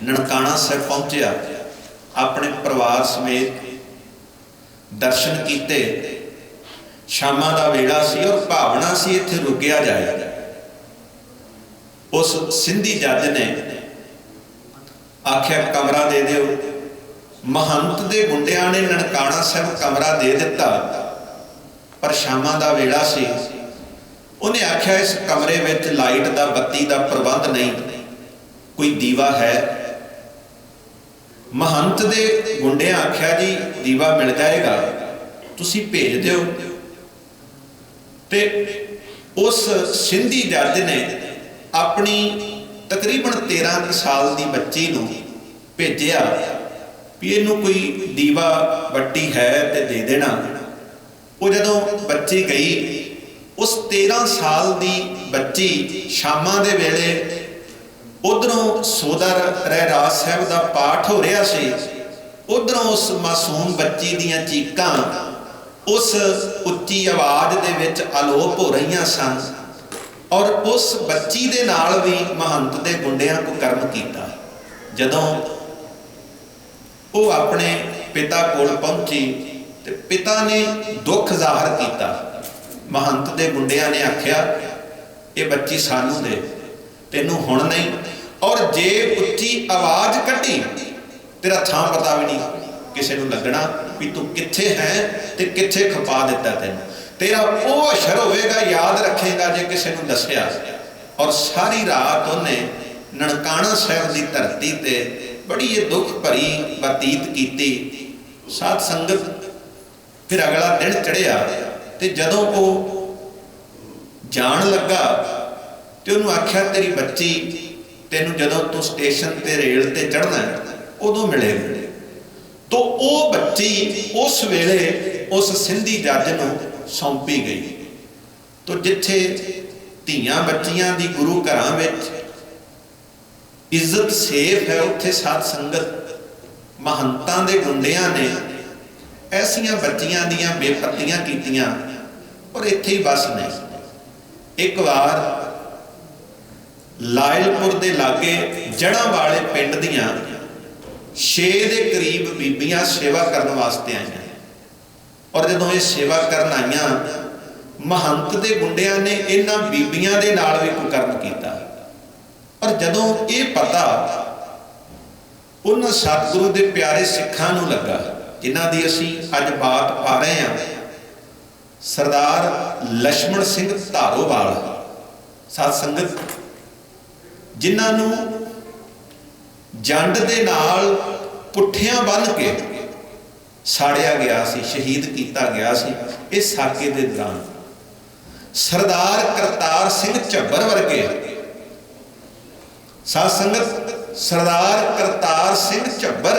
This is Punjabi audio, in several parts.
ननकाणा साहिब पहुंचया, अपने परिवार समेत दर्शन किते। शामां दा वेला सी और भावना सी इत्थे रुकिया जाए। उस सिंधी जज ने आख्या कमरा दे दिओ। महंत दे गुंडियां ने ननकाणा साहिब कमरा दे दिता, पर शामां दा वेला सी। उन्हें आख्या इस कमरे विच लाइट दा बत्ती दा प्रबंध नहीं, कोई दीवा है? महंत दे गुंडियां आख्या जी दीवा मिल जाएगा, तुसी भेज दिओ। ते उस सिंधी जज ने अपनी तकरीबन 13 साल की बच्ची नूं भेजिया भी इनू कोई दीवा बत्ती है तो दे देना। वो जदों बच्ची गई, उस 13 साल की बच्ची शामां दे वेले उधरों सोदर रहराज साहिब का पाठ हो रहा सी, उधरों उस मासूम बच्ची दीयां चीकां उस उच्ची आवाज़ दे विच आलोप हो रही सन। और उस बच्ची दे नाल भी महंत दे गुंडियां को कर्म किया। जदों वो अपने पिता कोल पहुंची ते पिता ने दुख जाहिर किया। महंत दे गुंडियां ने आख्या ये बच्ची सानू दे, तेनू हुण नहीं, और जे उच्ची आवाज़ कढ़ी तेरा थां पता भी नहीं किसी नूं लगना भी तू कित्थे है ते कित्थे खपा दिता तेनू। तेरा वो अशर होएगा, याद रखेगा जे किसी नूं दस्सिया। और सारी रात उन्हें ननकाणा साहिब की धरती ते बड़ी ये दुख भरी बतीत की। साध संगत फिर अगला दिन चढ़िया ते जदों वो जान लगा तो उन्होंने आख्या तेरी बच्ची तेनू जदों तू स्टेशन ते रेल ते चढ़ना उदों मिलेगी। तो वो बच्ची उस वेले उस सिंधी जज नूं सौंपी गई। तो जिथे धीआं बच्चियां दी गुरु घरां विच इज्जत सेफ है, उत्थे साध संगत महंतां दे गुंडियां ने ऐसियां बच्चियां दियां बेपत्तियां कीतियां। और इत्थे ही बस नहीं, एक बार लायलपुर दे लागे जड़ां वाले पिंड दियां 6 दे करीब बीबियां सेवा करने वास्ते आईयां। और जदों ये सेवा करन आईयां, महंत दे गुंडियां ने इन्हां बीबियां दे नाल भी कुकर्म कीता। और जदों ये पता उन्हां सतगुरु दे प्यारे सिखां नूं लगा, जिन्हां दी असीं अज बात पा रहे हैं, सरदार लक्ष्मण सिंह धारोवाल साध संगत, जिन्हां नूं जंड दे नाल पुट्ठियां बन के साड़िया गया सी, शहीद किया गया सी। इस साके दे दौरान सरदार करतार सिंह झब्बर वर्गे साध संगत, सरदार करतार सिंह झब्बर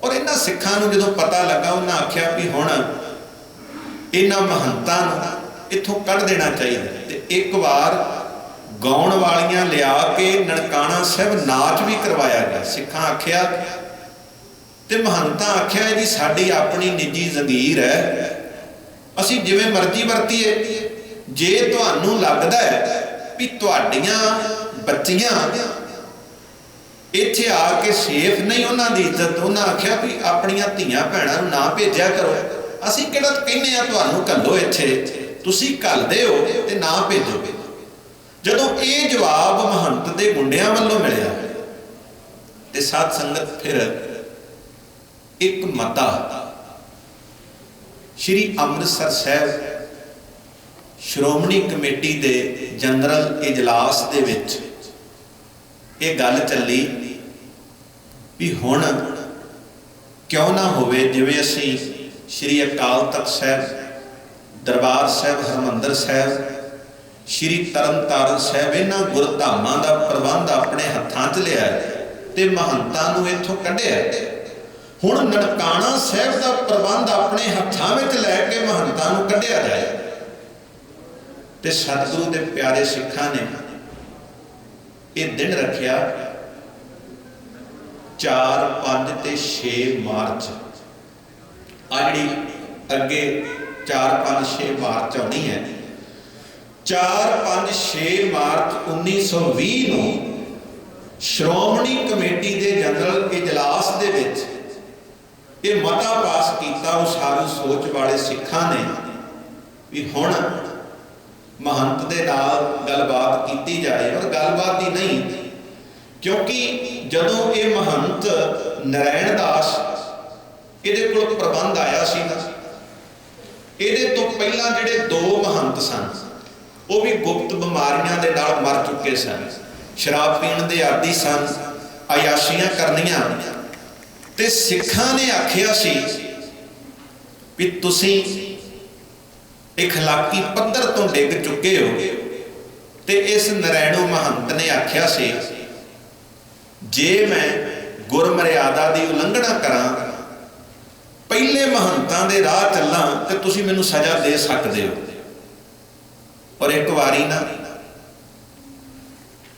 और इन्हां सिखां नूं जदों पता लगा, उन्हें आख्या भी हुण इन्हां महंतां नूं इत्थों कढ़ देना चाहिए। ते एक बार गाउण वालियां लिया के ननकाणा साहिब नाच भी करवाया गया। सिखां आख्या ते महंतां आख्या जी साडी अपनी निजी जगीर है, असीं जिवें मर्जी वरतीए। जे तुहानूं लगदा है भी तुहाडीआं बच्चियां इत्थे आके सेफ नहीं, उन्हां दी इज्जत, उन्हां आख्या भी अपणियां धीआं भैणां नूं ना भेजिया करो। असीं किहड़ा कहने आ तुहानूं घल्लो इत्थे, तुसीं घल्लदे हो ते ना भेजो। जदों ये जवाब महंत दे गुंडियां वल्लों मिलिया ते साध संगत फिर एक मता श्री अमृतसर साहिब श्रोमणी कमेटी दे जनरल इजलास दे विच ये गल चली भी हुण क्यों ना होवे जिवें असीं श्री अकाल तख्त साहिब, दरबार साहिब हरमंदर साहिब, श्री तरन तारण साहिब, इन्हां गुरधामां दा प्रबंध अपने हत्थां च लिया ते महंतां नूं इत्थों कढिया। हुण ननकाणा साहिब दा प्रबंध अपने हत्थां विच लैके महंतां नूं कढिया जाए। ते सतगुरु दे प्यारे सिखां ने ये दिन रखिया 4, 5 ते 6 मार्च। आ जिहड़ी अगे 4, 5, 6 मार्च आउणी है, 4, 5, 6 मार्च 1920 नूं ਸ਼੍ਰੋਮਣੀ ਕਮੇਟੀ ਦੇ ਜਨਰਲ ਇਜਲਾਸ ਦੇ ਵਿੱਚ ਇਹ ਮਤਾ ਪਾਸ ਕੀਤਾ ਉਸਾਰੂ ਸੋਚ ਵਾਲੇ ਸਿੱਖਾਂ ਨੇ ਵੀ ਹੁਣ ਮਹੰਤ ਦੇ ਨਾਲ ਗੱਲਬਾਤ ਕੀਤੀ ਜਾਏ। ਔਰ ਗੱਲਬਾਤ ਹੀ ਨਹੀਂ, ਕਿਉਂਕਿ ਜਦੋਂ ਇਹ ਮਹੰਤ ਨਰੈਣ ਦਾਸ ਇਹਦੇ ਕੋਲ ਪ੍ਰਬੰਧ ਆਇਆ ਸੀ ਨਾ, ਇਹਦੇ ਤੋਂ ਪਹਿਲਾਂ ਜਿਹੜੇ 2 ਮਹੰਤ ਸਨ ਉਹ ਵੀ ਗੁਪਤ ਬਿਮਾਰੀਆਂ ਦੇ ਨਾਲ ਮਰ ਚੁੱਕੇ ਸਨ, ਸ਼ਰਾਬ ਪੀਣ ਦੇ ਆਦੀ ਸਨ, ਅਯਾਸ਼ੀਆਂ ਕਰਨੀਆਂ। ਤੇ ਸਿੱਖਾਂ ਨੇ ਆਖਿਆ ਸੀ ਵੀ ਤੁਸੀਂ ਇਖਲਾਕੀ ਪੱਧਰ ਤੋਂ ਡਿੱਗ ਚੁੱਕੇ ਹੋ। ਤੇ ਇਸ ਨਰੈਣੂ ਮਹੰਤ ਨੇ ਆਖਿਆ ਸੀ ਜੇ ਮੈਂ ਗੁਰਮਰਿਆਦਾ ਦੀ ਉਲੰਘਣਾ ਕਰਾਂ, ਪਹਿਲੇ ਮਹੰਤਾਂ ਦੇ ਰਾਹ ਚੱਲਾਂ, ਤੇ ਤੁਸੀਂ ਮੈਨੂੰ ਸਜ਼ਾ ਦੇ ਸਕਦੇ ਹੋ। ਔਰ ਇੱਕ ਵਾਰੀ ਨਾ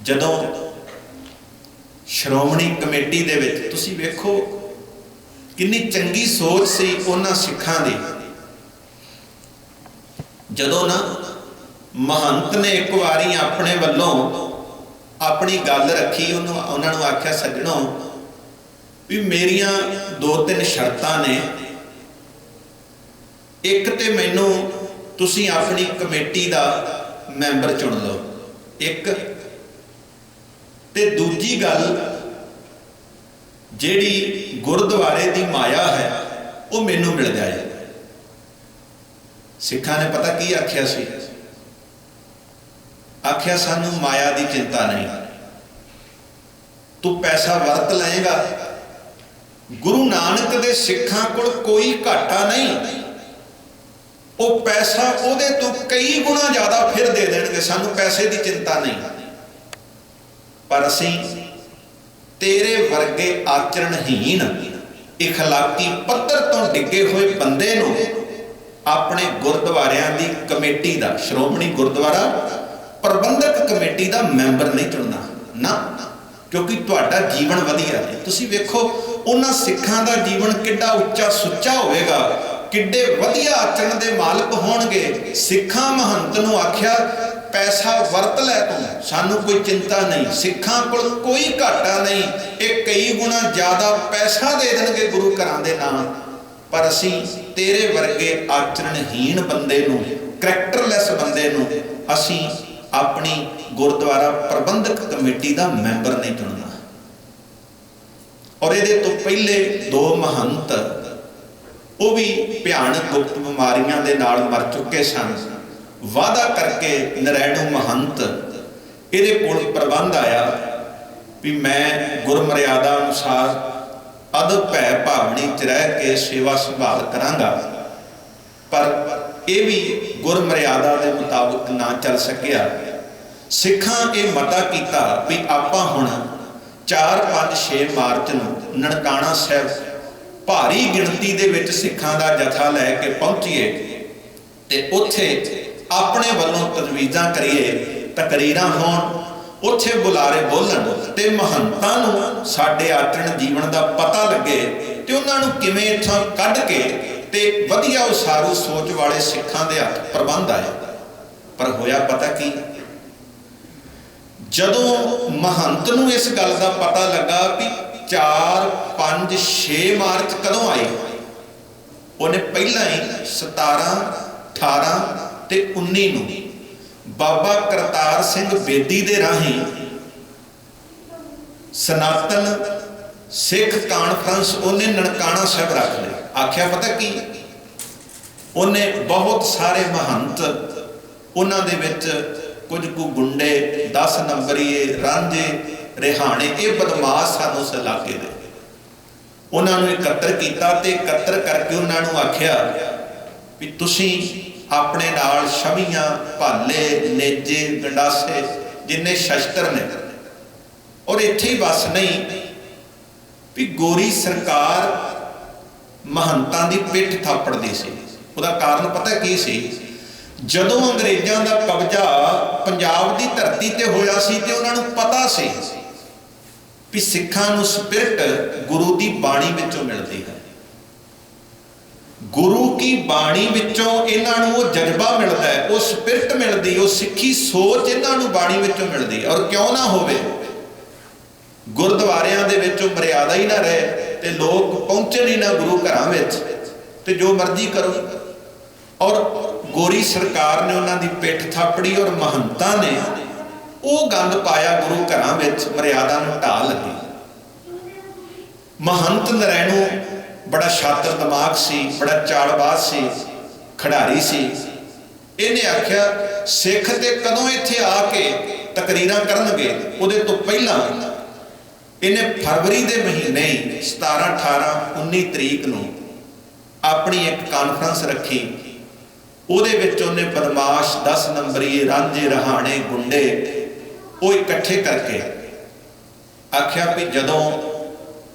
ਜਦੋਂ ਸ਼੍ਰੋਮਣੀ ਕਮੇਟੀ ਦੇ ਵਿੱਚ, ਤੁਸੀਂ ਵੇਖੋ ਕਿੰਨੀ ਚੰਗੀ ਸੋਚ ਸੀ ਉਹਨਾਂ ਸਿੱਖਾਂ ਦੀ, ਜਦੋਂ ਨਾ ਮਹੰਤ ਨੇ ਇੱਕ ਵਾਰੀ ਆਪਣੇ ਵੱਲੋਂ ਆਪਣੀ ਗੱਲ ਰੱਖੀ, ਉਹਨਾਂ ਨੂੰ ਆਖਿਆ ਸੱਜਣੋ ਵੀ ਮੇਰੀਆਂ 2-3 ਸ਼ਰਤਾਂ ਨੇ। ਇੱਕ ਤੇ ਮੈਨੂੰ ਤੁਸੀਂ ਆਪਣੀ ਕਮੇਟੀ ਦਾ ਮੈਂਬਰ ਚੁਣ ਲਓ, ਇੱਕ ਤੇ ਦੂਜੀ ਗੱਲ ਜਿਹੜੀ ਗੁਰਦੁਆਰੇ ਦੀ ਮਾਇਆ ਹੈ ਉਹ ਮੈਨੂੰ ਮਿਲ ਜਾਏ। ਸਿੱਖਾਂ ਨੇ ਪਤਾ ਕੀ ਆਖਿਆ ਸੀ? ਆਖਿਆ ਸਾਨੂੰ ਮਾਇਆ ਦੀ ਚਿੰਤਾ ਨਹੀਂ, ਤੂੰ ਪੈਸਾ ਵਰਤ ਲਏਗਾ। ਗੁਰੂ ਨਾਨਕ ਦੇ ਸਿੱਖਾਂ ਕੋਲ ਕੋਈ ਘਾਟਾ ਨਹੀਂ, ਉਹ ਪੈਸਾ ਉਹਦੇ ਤੋਂ ਕਈ ਗੁਣਾ ਜ਼ਿਆਦਾ ਫਿਰ ਦੇ ਦੇਣਗੇ, ਸਾਨੂੰ ਪੈਸੇ ਦੀ ਚਿੰਤਾ ਨਹੀਂ। ਪਰ ਅਸੀਂ ਤੇਰੇ ਵਰਗੇ ਆਚਰਣਹੀਣ ਇਖਲਾਕੀ ਪੱਧਰ ਤੋਂ ਡਿੱਗੇ ਹੋਏ ਬੰਦੇ ਨੂੰ ਆਪਣੇ ਗੁਰਦੁਆਰਿਆਂ ਦੀ ਕਮੇਟੀ ਦਾ, ਸ਼੍ਰੋਮਣੀ ਗੁਰਦੁਆਰਾ ਪ੍ਰਬੰਧਕ ਕਮੇਟੀ ਦਾ ਮੈਂਬਰ ਨਹੀਂ ਚੁਣਨਾ ਨਾ, ਕਿਉਂਕਿ ਤੁਹਾਡਾ ਜੀਵਨ ਵਧੀਆ ਹੈ। ਤੁਸੀਂ ਵੇਖੋ ਉਹਨਾਂ ਸਿੱਖਾਂ ਦਾ ਜੀਵਨ ਕਿੱਡਾ ਉੱਚਾ ਸੁੱਚਾ ਹੋਵੇਗਾ, ਕਿੱਡੇ ਵਧੀਆ ਆਚਰਣ ਦੇ ਮਾਲਕ ਹੋਣਗੇ। ਸਿੱਖਾਂ ਮਹੰਤ ਨੂੰ ਆਖਿਆ ਪੈਸਾ ਵਰਤ ਲੈ ਤੂੰ, ਸਾਨੂੰ ਕੋਈ ਚਿੰਤਾ ਨਹੀਂ, ਸਿੱਖਾਂ ਕੋਲ ਕੋਈ ਘਾਟਾ ਨਹੀਂ, ਇਹ ਕਈ ਗੁਣਾ ਜ਼ਿਆਦਾ ਪੈਸਾ ਦੇ ਦੇਣਗੇ ਗੁਰੂ ਘਰਾਂ ਦੇ ਨਾਮ, ਪਰ ਅਸੀਂ ਤੇਰੇ ਵਰਗੇ ਆਚਰਣਹੀਣ ਬੰਦੇ ਨੂੰ, ਕਰੈਕਟਰਲੈਸ ਬੰਦੇ ਨੂੰ ਅਸੀਂ ਆਪਣੀ ਗੁਰਦੁਆਰਾ ਪ੍ਰਬੰਧਕ ਕਮੇਟੀ ਦਾ ਮੈਂਬਰ ਨਹੀਂ ਚੁਣਨਾ। ਔਰ ਇਹਦੇ ਤੋਂ ਪਹਿਲੇ 2 ਮਹੰਤ ਉਹ ਵੀ ਭਿਆਨਕ ਗੁਪਤ ਬਿਮਾਰੀਆਂ ਦੇ ਨਾਲ ਮਰ ਚੁੱਕੇ ਸਨ। ਵਾਅਦਾ ਕਰਕੇ ਨਰੈਣੂ ਮਹੰਤ ਇਹਦੇ ਕੋਲ ਪ੍ਰਬੰਧ ਆਇਆ ਵੀ ਮੈਂ ਗੁਰਮਰਿਆਦਾ ਅਨੁਸਾਰ ਅਦਬ ਭੈ ਭਾਵਨੀ ਚ ਰਹਿ ਕੇ ਸੇਵਾ ਸੰਭਾਲ ਕਰਾਂਗਾ। ਪਰ ਇਹ ਵੀ ਗੁਰਮਰਿਆਦਾ ਦੇ ਮੁਤਾਬਕ ਨਾ ਚੱਲ ਸਕਿਆ। ਸਿੱਖਾਂ ਇਹ ਮਤਾ ਕੀਤਾ ਵੀ ਆਪਾਂ ਹੁਣ 4, 5, 6 ਮਾਰਚ ਨੂੰ ਨਨਕਾਣਾ ਸਾਹਿਬ ਭਾਰੀ ਗਿਣਤੀ ਦੇ ਵਿੱਚ ਸਿੱਖਾਂ ਦਾ ਜਥਾ ਲੈ ਕੇ ਪਹੁੰਚੀਏ ਤੇ ਉੱਥੇ ਆਪਣੇ ਵੱਲੋਂ ਤਜਵੀਜ਼ਾਂ ਕਰੀਏ, ਤਕਰੀਰਾਂ ਹੋਣ, ਉੱਥੇ ਬੁਲਾਰੇ ਬੋਲਣ ਤੇ ਮਹੰਤਾਂ ਨੂੰ ਸਾਡੇ ਆਚਰਣ ਜੀਵਨ ਦਾ ਪਤਾ ਲੱਗੇ ਤੇ ਉਹਨਾਂ ਨੂੰ ਕਿਵੇਂ ਇੱਥੋਂ ਕੱਢ ਕੇ ਤੇ ਵਧੀਆ ਉਸਾਰੂ ਸੋਚ ਵਾਲੇ ਸਿੱਖਾਂ ਦੇ ਹੱਥ ਪ੍ਰਬੰਧ ਆਏ। ਪਰ ਹੋਇਆ ਪਤਾ ਕੀ, ਜਦੋਂ ਮਹੰਤ ਨੂੰ ਇਸ ਗੱਲ ਦਾ ਪਤਾ ਲੱਗਾ ਵੀ 4, 5, 6 ਮਾਰਚ ਕਦੋਂ ਆਈ, ਉਹਨੇ ਪਹਿਲਾਂ ਹੀ 17, 18 ਤੇ 19 ਨੂੰ ਬਾਬਾ ਕਰਤਾਰ ਸਿੰਘ ਬੇਦੀ ਦੇ ਰਾਹੀਂ ਸਨਾਤਨ ਸਿੱਖ ਕਾਨਫਰੰਸ ਉਹਨੇ ਨਨਕਾਣਾ ਸਾਹਿਬ ਰੱਖ ਲਿਆ। ਆਖਿਆ ਪਤਾ ਕੀ, ਉਹਨੇ ਬਹੁਤ ਸਾਰੇ ਮਹੰਤ, ਉਹਨਾਂ ਦੇ ਵਿੱਚ ਕੁਝ ਕੁ ਗੁੰਡੇ, 10 ਨੰਬਰੀਏ, ਰਾਂਝੇ, ਰਿਹਾਣੇ, ਇਹ ਬਦਮਾਸ਼ ਸਨ ਉਸ ਇਲਾਕੇ ਦੇ, ਉਹਨਾਂ ਨੂੰ ਇਕੱਤਰ ਕੀਤਾ ਤੇ ਇਕੱਤਰ ਕਰਕੇ ਉਹਨਾਂ ਨੂੰ ਆਖਿਆ ਵੀ ਤੁਸੀਂ ਆਪਣੇ ਨਾਲ ਛਵੀਆਂ, ਭਾਲੇ, ਨੇਜੇ, ਗੰਡਾਸੇ, ਜਿੰਨੇ ਸ਼ਸਤਰ ਨੇ, ਔਰ ਇੱਥੇ ਹੀ ਬਸ ਨਹੀਂ ਵੀ ਗੋਰੀ ਸਰਕਾਰ ਮਹੰਤਾਂ ਦੀ ਪਿੱਠ ਥਾਪੜਦੀ ਸੀ। ਉਹਦਾ ਕਾਰਨ ਪਤਾ ਕੀ ਸੀ, ਜਦੋਂ ਅੰਗਰੇਜ਼ਾਂ ਦਾ ਕਬਜ਼ਾ ਪੰਜਾਬ ਦੀ ਧਰਤੀ ਤੇ ਹੋਇਆ ਸੀ ਤੇ ਉਹਨਾਂ ਨੂੰ ਪਤਾ ਸੀ ਵੀ ਸਿੱਖਾਂ ਨੂੰ ਸਪਿਰਿਟ ਗੁਰੂ ਦੀ ਬਾਣੀ ਵਿੱਚੋਂ ਮਿਲਦੀ ਹੈ, ਗੁਰੂ ਕੀ ਬਾਣੀ ਵਿੱਚੋਂ ਇਹਨਾਂ ਨੂੰ ਉਹ ਜਜ਼ਬਾ ਮਿਲਦਾ ਹੈ, ਉਹ ਸਪਿਰਿਟ ਮਿਲਦੀ, ਉਹ ਸਿੱਖੀ ਸੋਚ ਇਹਨਾਂ ਨੂੰ ਬਾਣੀ ਵਿੱਚੋਂ ਮਿਲਦੀ। ਔਰ ਕਿਉਂ ਨਾ ਹੋਵੇ, ਗੁਰਦੁਆਰਿਆਂ ਦੇ ਵਿੱਚ ਉਹ ਮਰਿਆਦਾ ਹੀ ਨਾ ਰਹੇ ਤੇ ਲੋਕ ਪਹੁੰਚਣ ਹੀ ਨਾ ਗੁਰੂ ਘਰਾਂ ਵਿੱਚ ਤੇ ਜੋ ਮਰਜ਼ੀ ਕਰੋ। ਔਰ ਗੋਰੀ ਸਰਕਾਰ ਨੇ ਉਹਨਾਂ ਦੀ ਪਿੱਠ ਥਾਪੜੀ ਔਰ ਮਹੰਤਾਂ ਨੇ ਉਹ ਗੰਦ ਪਾਇਆ ਗੁਰੂ ਘਰਾਂ ਵਿੱਚ, ਮਰਿਆਦਾ ਨੂੰ ਢਾਹ ਲੱਗੀ। ਮਹੰਤ ਨਰੈਣੂ ਬੜਾ ਸ਼ਾਤਰ ਦਿਮਾਗ ਸੀ, ਬੜਾ ਚਾਲਬਾਜ਼ ਸੀ, ਖਿਡਾਰੀ ਸੀ। ਇਹਨੇ ਆਖਿਆ ਸਿੱਖ ਤੇ ਕਦੋਂ ਇੱਥੇ ਆ ਕੇ ਤਕਰੀਰਾਂ ਕਰਨਗੇ, ਉਹਦੇ ਤੋਂ ਪਹਿਲਾਂ ਇਹਨੇ ਫਰਵਰੀ ਦੇ ਮਹੀਨੇ 17, 18, 19 ਤਰੀਕ ਨੂੰ ਆਪਣੀ ਇੱਕ ਕਾਨਫਰੰਸ ਰੱਖੀ। ਉਹਦੇ ਵਿੱਚ ਉਹਨੇ ਬਦਮਾਸ਼ 10 ਨੰਬਰੀ ਰਾਂਝੇ ਰਹਾਣੇ ਗੁੰਡੇ ਉਹ ਇਕੱਠੇ ਕਰਕੇ ਆਖਿਆ ਵੀ ਜਦੋਂ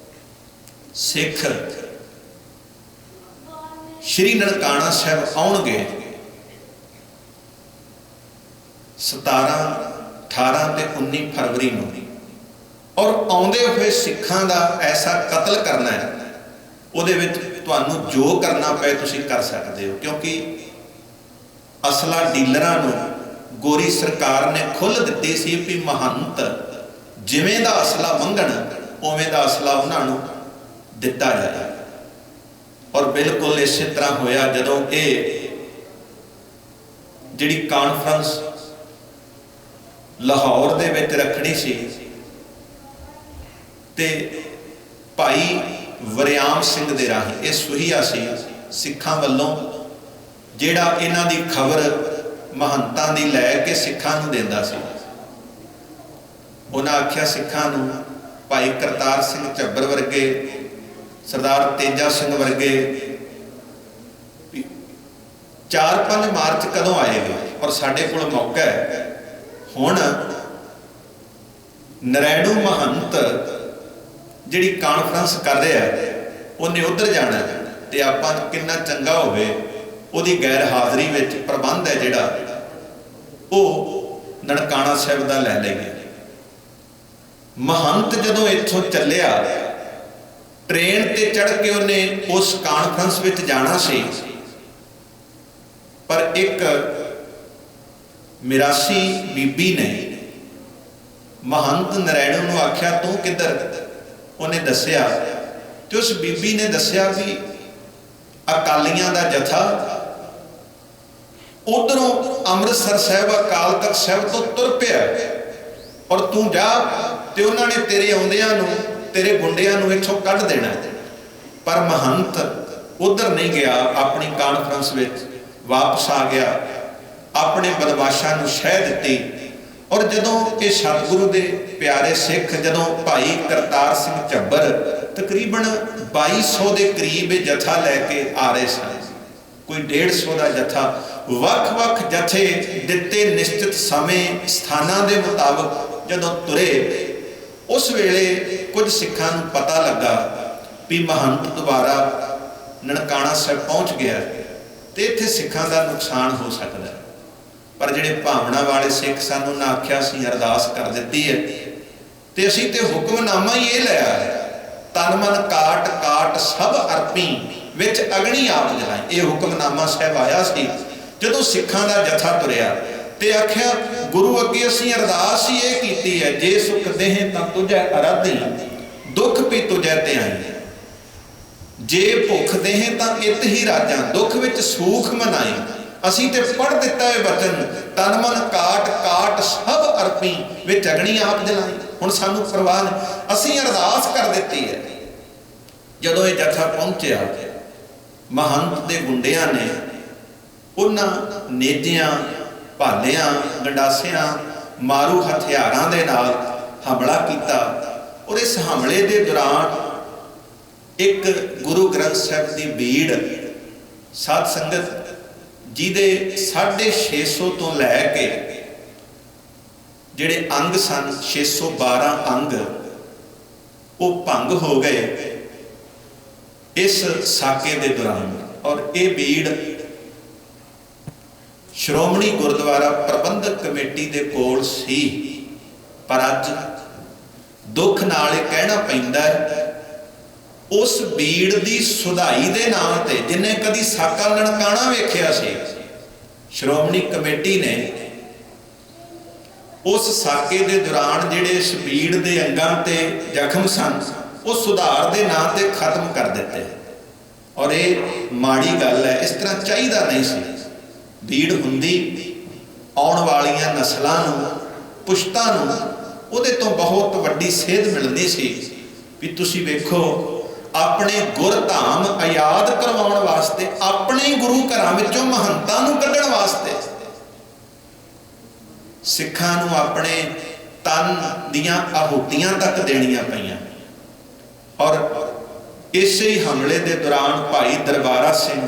ਸਿੱਖ ਸ਼੍ਰੀ ਨਨਕਾਣਾ ਸਾਹਿਬ ਆਉਣਗੇ 17, 18 ਤੇ 19 ਫਰਵਰੀ ਨੂੰ, ਔਰ ਆਉਂਦੇ ਹੋਏ ਸਿੱਖਾਂ ਦਾ ਐਸਾ ਕਤਲ ਕਰਨਾ ਹੈ, ਉਹਦੇ ਵਿੱਚ ਤੁਹਾਨੂੰ ਜੋ ਕਰਨਾ ਪਏ ਤੁਸੀਂ ਕਰ ਸਕਦੇ ਹੋ। ਕਿਉਂਕਿ ਅਸਲਾ ਡੀਲਰਾਂ ਨੂੰ ਗੋਰੀ ਸਰਕਾਰ ਨੇ ਖੁੱਲ੍ਹ ਦਿੱਤੀ ਸੀ ਵੀ ਮਹੰਤ ਜਿਵੇਂ ਦਾ ਅਸਲਾ ਮੰਗਣ ਉਵੇਂ ਦਾ ਅਸਲਾ ਉਹਨਾਂ ਨੂੰ ਦਿੱਤਾ ਜਾਏ। ਔਰ ਬਿਲਕੁਲ ਇਸੇ ਤਰ੍ਹਾਂ ਹੋਇਆ। ਜਦੋਂ ਇਹ ਜਿਹੜੀ ਕਾਨਫਰੰਸ ਲਾਹੌਰ ਦੇ ਵਿੱਚ ਰੱਖਣੀ ਸੀ ਤੇ ਭਾਈ ਵਰਿਆਮ ਸਿੰਘ ਦੇ ਰਾਹੀਂ, ਇਹ ਸੁਹੀਆ ਸੀ ਸਿੱਖਾਂ ਵੱਲੋਂ, ਜਿਹੜਾ ਇਹਨਾਂ ਦੀ ਖਬਰ ਮਹੰਤਾਂ ਦੀ ਲੈ ਕੇ ਸਿੱਖਾਂ ਨੂੰ ਦਿੰਦਾ ਸੀ। ਉਹਨਾਂ ਆਖਿਆ ਸਿੱਖਾਂ ਨੂੰ ਭਾਈ ਕਰਤਾਰ ਸਿੰਘ ਝੱਬਰ ਵਰਗੇ, ਸਰਦਾਰ ਤੇਜਾ ਸਿੰਘ ਵਰਗੇ 4-5 ਮਾਰਚ ਕਦੋਂ ਆਏਗੇ, ਔਰ ਸਾਡੇ ਕੋਲ ਮੌਕਾ ਹੈ। ਹੁਣ ਨਰੈਣੂ ਮਹੰਤ ਜਿਹੜੀ ਕਾਨਫਰੰਸ ਕਰ ਰਿਹਾ ਉਹਨੇ ਉੱਧਰ ਜਾਣਾ ਤੇ ਆਪਾਂ ਕਿੰਨਾ ਚੰਗਾ ਹੋਵੇ ਉਹਦੀ ਗੈਰ ਹਾਜ਼ਰੀ ਵਿੱਚ ਪ੍ਰਬੰਧ ਹੈ ਜਿਹੜਾ ਉਹ ਨਨਕਾਣਾ ਸਾਹਿਬ ਦਾ ਲੈ ਲਈਏ। ਮਹੰਤ ਜਦੋਂ ਇੱਥੋਂ ਚੱਲਿਆ ਟ੍ਰੇਨ ਤੇ ਚੜ੍ਹ ਕੇ ਉਹਨੇ ਉਸ ਕਾਨਫਰੰਸ ਵਿੱਚ ਜਾਣਾ ਸੀ, ਪਰ ਇੱਕ ਮਿਰਾਸੀ ਬੀਬੀ ਨੇ ਮਹੰਤ ਨਰੈਣੂ ਨੂੰ ਆਖਿਆ ਤੂੰ ਕਿੱਧਰ? ਉਹਨੇ ਦੱਸਿਆ ਤੇ ਉਸ ਬੀਬੀ ਨੇ ਦੱਸਿਆ ਵੀ ਅਕਾਲੀਆਂ ਦਾ ਜਥਾ ਉਧਰੋਂ ਅੰਮ੍ਰਿਤਸਰ ਸਾਹਿਬ ਅਕਾਲ ਤਖਤ ਸਾਹਿਬ ਤੋਂ ਤੁਰ ਪਿਆ, ਔਰ ਤੂੰ ਜਾ ਤੇ ਉਹਨਾਂ ਨੇ ਤੇਰੇ ਆਉਂਦਿਆਂ ਨੂੰ ਤੇਰੇ ਗੁੰਡਿਆਂ ਨੂੰ ਇੱਥੋਂ ਕੱਢ ਦੇਣਾ। ਪਰ ਮਹੰਤ ਉਧਰ ਨਹੀਂ ਗਿਆ, ਆਪਣੀ ਕਾਨਫਰੰਸ ਵਿੱਚ ਵਾਪਸ ਆ ਗਿਆ, ਆਪਣੇ ਬਦਮਾਸ਼ਾਂ ਨੂੰ ਸ਼ਹਿ ਦਿੱਤੀ। ਔਰ ਜਦੋਂ ਇਹ ਸਤਿਗੁਰੂ ਦੇ ਪਿਆਰੇ ਸਿੱਖ ਜਦੋਂ ਭਾਈ ਕਰਤਾਰ ਸਿੰਘ ਝੱਬਰ ਤਕਰੀਬਨ 2200 ਦੇ ਕਰੀਬ ਇਹ ਜਥਾ ਲੈ ਕੇ ਆ ਰਹੇ ਸਨ, ਕੋਈ 150 ਦਾ ਜਥਾ, ਵੱਖ-ਵੱਖ ਜਥੇ ਦਿੱਤੇ ਨਿਸ਼ਚਿਤ ਸਮੇਂ ਸਥਾਨਾਂ ਦੇ ਮੁਤਾਬਕ ਜਦੋਂ ਤੁਰੇ, ਉਸ ਵੇਲੇ ਕੁਝ ਸਿੱਖਾਂ ਨੂੰ ਪਤਾ ਲੱਗਾ ਵੀ ਮਹੰਤ ਦੁਬਾਰਾ ਨਨਕਾਣਾ ਸਾਹਿਬ ਪਹੁੰਚ ਗਿਆ ਤੇ ਇੱਥੇ ਸਿੱਖਾਂ ਦਾ ਨੁਕਸਾਨ ਹੋ ਸਕਦਾ। ਪਰ ਜਿਹੜੇ ਭਾਵਨਾ ਵਾਲੇ ਸਿੱਖ ਸਾਨੂੰ ਉਹਨਾਂ ਆਖਿਆ ਸੀ ਅਰਦਾਸ ਕਰ ਦਿੱਤੀ ਹੈ ਤੇ ਅਸੀਂ ਤੇ ਹੁਕਮਨਾਮਾ ਹੀ ਇਹ ਲਿਆ ਤਨ ਮਨ ਕਾਟ ਕਾਟ ਸਭ ਅਰਪੀ ਵਿੱਚ ਅਗਣੀ ਆਪ ਜਲਾਈ। ਇਹ ਹੁਕਮਨਾਮਾ ਸਾਹਿਬ ਆਇਆ ਸੀ ਜਦੋਂ ਸਿੱਖਾਂ ਦਾ ਜਥਾ ਤੁਰਿਆ ਤੇ ਆਖਿਆ ਗੁਰੂ ਅੱਗੇ ਅਸੀਂ ਅਰਦਾਸ ਹੀ ਇਹ ਕੀਤੀ ਹੈ ਜੇ ਸੁਖ ਦੇਹ ਤਾਂ ਤੁਝੈ ਅਰਾਧੀ ਦੁੱਖ ਵੀ ਤੁਝੈ ਤੇ ਆਈ, ਜੇ ਭੁੱਖ ਦੇਹ ਤਾਂ ਇਤ ਹੀ ਰਾਜਾਂ ਦੁੱਖ ਵਿੱਚ ਸੂਖ ਮਨਾਈ। ਅਸੀਂ ਤੇ ਪੜ੍ਹ ਦਿੱਤਾ ਇਹ ਬਚਨ ਤਨ ਮਨ ਕਾਟ ਕਾਟ ਸਭ ਅਰਪੀ ਵਿੱਚ ਅਗਣੀ ਆਪ ਜਲਾਈ। ਹੁਣ ਸਾਨੂੰ ਪਰਵਾਹ ਨਹੀਂ, ਅਸੀਂ ਅਰਦਾਸ ਕਰ ਦਿੱਤੀ ਹੈ। ਜਦੋਂ ਇਹ ਜਥਾ ਪਹੁੰਚਿਆ ਮਹੰਤ ਦੇ ਗੁੰਡਿਆਂ ਨੇ ਉਹਨਾਂ ਨੇਜਿਆਂ ਭਾਲਿਆਂ ਗੰਡਾਸਿਆਂ ਮਾਰੂ ਹਥਿਆਰਾਂ ਦੇ ਨਾਲ ਹਮਲਾ ਕੀਤਾ। ਔਰ ਇਸ ਹਮਲੇ ਦੇ ਦੌਰਾਨ ਇੱਕ ਗੁਰੂ ਗ੍ਰੰਥ ਸਾਹਿਬ ਦੀ ਭੀੜ ਸਾਧ ਸੰਗਤ ਜਿਹਦੇ 650 ਤੋਂ ਲੈ ਕੇ ਜਿਹੜੇ ਅੰਗ ਸਨ 612 ਅੰਗ ਉਹ ਭੰਗ ਹੋ ਗਏ ਇਸ ਸਾਕੇ ਦੇ ਦੌਰਾਨ। ਔਰ ਇਹ ਭੀੜ ਸ਼੍ਰੋਮਣੀ ਗੁਰਦੁਆਰਾ ਪ੍ਰਬੰਧਕ ਕਮੇਟੀ ਦੇ ਕੋਲ ਸੀ। ਪਰ ਅੱਜ ਦੁੱਖ ਨਾਲ ਇਹ ਕਹਿਣਾ ਪੈਂਦਾ ਹੈ ਉਸ ਭੀੜ ਦੀ ਸੁਧਾਈ ਦੇ ਨਾਂ ਤੇ ਜਿਨੇ ਕਦੀ ਸਾਕਾ ਨਨਕਾਣਾ ਵੇਖਿਆ ਸੀ, ਸ਼੍ਰੋਮਣੀ ਕਮੇਟੀ ਨੇ उस साके दे दौरान जिहड़े शबीड़ दे अंगां ते जख्म सन वो सुधार दे नां ते खत्म कर दिते। और ये माड़ी गल है, इस तरह चाहिदा नहीं सी। भीड़ हुंदी आउण वालियां नस्लां नूं, पुश्तां नूं उहदे तो बहुत वड्डी सेध मिलनी सी भी तुसीं वेखो अपने गुरधाम आयाद करवाउण वास्ते, अपने ही गुरु घरां विचों महंतां नूं कढण वास्ते सिखां नूं अपने तन दियां आहुतियां तक देणियां पईयां। और इसे ही हमले के दौरान भाई दरबारा सिंह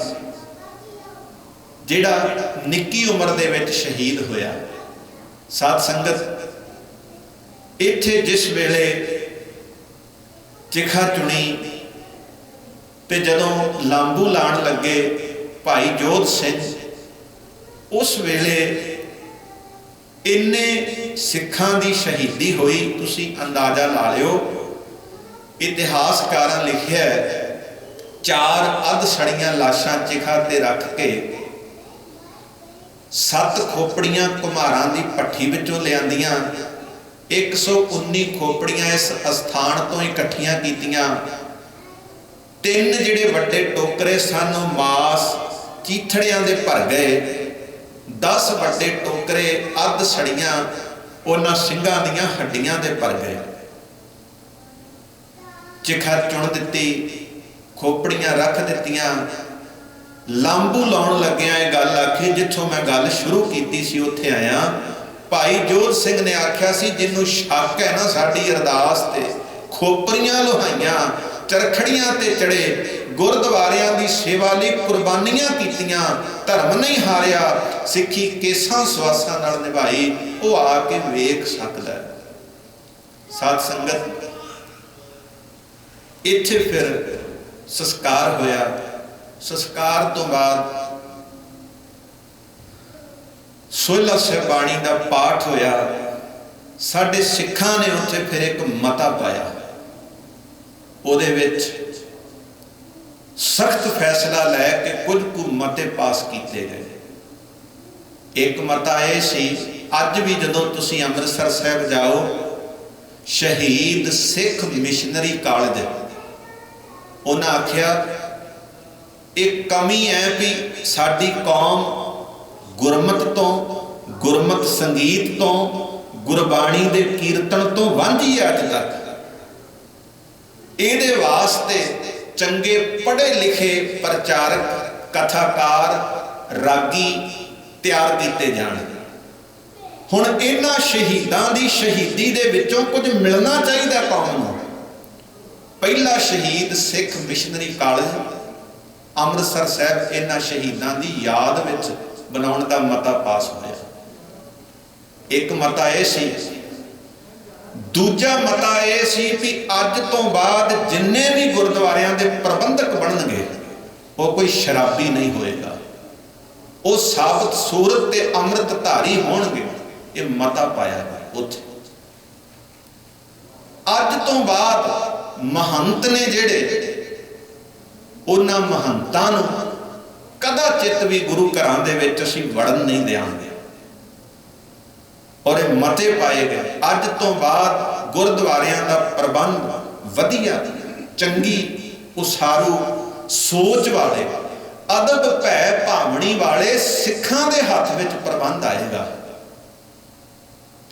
जिहड़ा निक्की उम्र दे विच शहीद होया। साध संगत इत्थे जिस वेले चिखा चुनी ते जदों लांबू लाण लगे भाई जोध सिंह, उस वेले इन्ने सिखां दी शहीदी होई, तुसीं अंदाजा ला लिओ। इतिहासकारां लिखिया 4 अध सड़ियां लाशां चिखा ते रख के 7 खोपड़ियां कुम्हारां दी भट्ठी विचों लिआंदियां, 119 खोपड़ियां इस अस्थान तो इकट्ठियां कीतियां। 3 जिहड़े वड्डे टोकरे सन मास चीथड़ियां दे भर गए, 10 वड्डे टोकरे अध सड़ियां उन्हां ਸਿੰਘਾਂ ਦੀਆਂ हड्डियां दे भर गए। चिखा चुन दिती, खोपड़ियां रख दित्तियां। लांबू लाउण लग्गिया गल आखी जिथों मैं गल शुरू कीती सी उत्थे आया। भाई जोध सिंह ने आख्या सी जिन्हों शक है ना साडी अरदास ते, खोपड़ियां लोहाइयां, चरखड़ियां ते चढ़े, गुरद्वारियां दी सेवा लई कुर्बानियां कीतियां, धर्म नहीं हारिया, सिक्खी केसां सवासां नाल निभाई, वो आके वेख सकदा है। साध संगत इत्थे फिर संस्कार होया। संस्कार तो बाद सोहला सहबाणी का पाठ होया। साडे सिखां ने उत्थे फिर एक मता पाया, उहदे विच सख्त फैसला लैके कुछ कु मते पास किए गए। एक मता यह सी, अज भी जदों तुसीं अमृतसर साहिब जाओ, शहीद सिख मिशनरी कॉलेज उन्हें आख्या एक कमी है भी साडी कौम गुरमत तो, गुरमत संगीत तो, गुरबाणी दे कीर्तन तो वांझी है अज तक। इहदे वास्ते चंगे पढ़े लिखे प्रचारक, कथाकार, रागी तैयार किए जाण। हुण इन्हां शहीदां दी शहीदी दे विचों कुछ मिलना चाहिए कौम नूं। पहला शहीद सिख मिशनरी कॉलेज अमृतसर साहब इन्हां शहीदां दी याद विच बनाउण दा मता पास होया। एक मता यह सी। दूजा मता यह सी कि अज तो बाद जिन्ने भी गुरुद्वारियां दे प्रबंधक बनणगे वो कोई शराबी नहीं होएगा, वो साबत सूरत ते अमृतधारी होणगे। ये मता पाया उत्थे। अज तो बाद महंत ने जिहड़े उन्हां महंतां नूं कदाचित भी गुरु घरां दे विच असीं वड़न नहीं देंगे। और मते पाए गए अज तो बाद गुरुद्वारियां दा प्रबंध वधिया, चंगी, उसारू सोच वाले, अदब भै भावनी वाले सिखां दे हथ विच प्रबंध आएगा।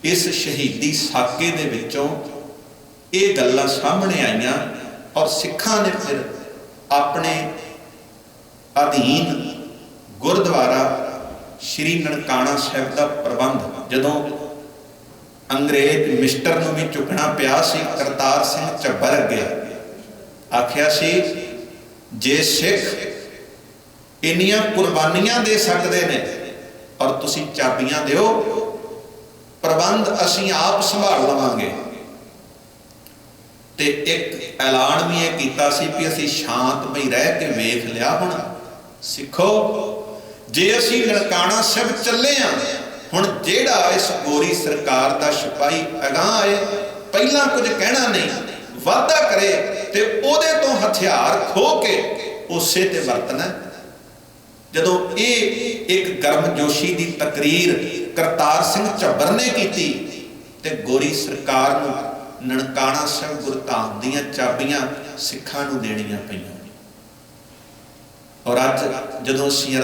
इस शहीदी साके दे विचों ये गल्लां सामने आईयां और सिखां ने फिर अपने अधीन गुरुद्वारा श्री ननकाना साहिब का प्रबंध जदों अंग्रेज मिस्टर नूं भी चुकना पिया सी, करतार सिंह झब्बर अगे आख्या सी जे सिख इन्नियां कुर्बानियां दे सकते हैं और तुसीं चाबियां दिओ, प्रबंध असीं आप संभाल लवांगे। ते एक ऐलान भी यह कीता सी कि असीं शांतमई रह के वेख लिया। हुण सिखो जे असीं ननकाना साहिब चले आ, हुण जेड़ा इस गोरी सरकार दा सिपाही अगां आए पहला कुछ कहना नहीं, वादा करे ते ओदे तो हथियार खो के उसे ते वरतना। जदों ये एक गर्मजोशी की तकरीर करतार सिंह झब्बर ने की ਤੇ ਗੋਰੀ ਸਰਕਾਰ ਨੂੰ ਨਨਕਾਣਾ ਸਾਹਿਬ ਗੁਰਧਾਮ ਦੀਆਂ ਚਾਬੀਆਂ ਸਿੱਖਾਂ ਨੂੰ ਦੇਣੀਆਂ ਪਈਆਂ। ਔਰ ਅੱਜ ਜਦੋਂ ਅਸੀਂ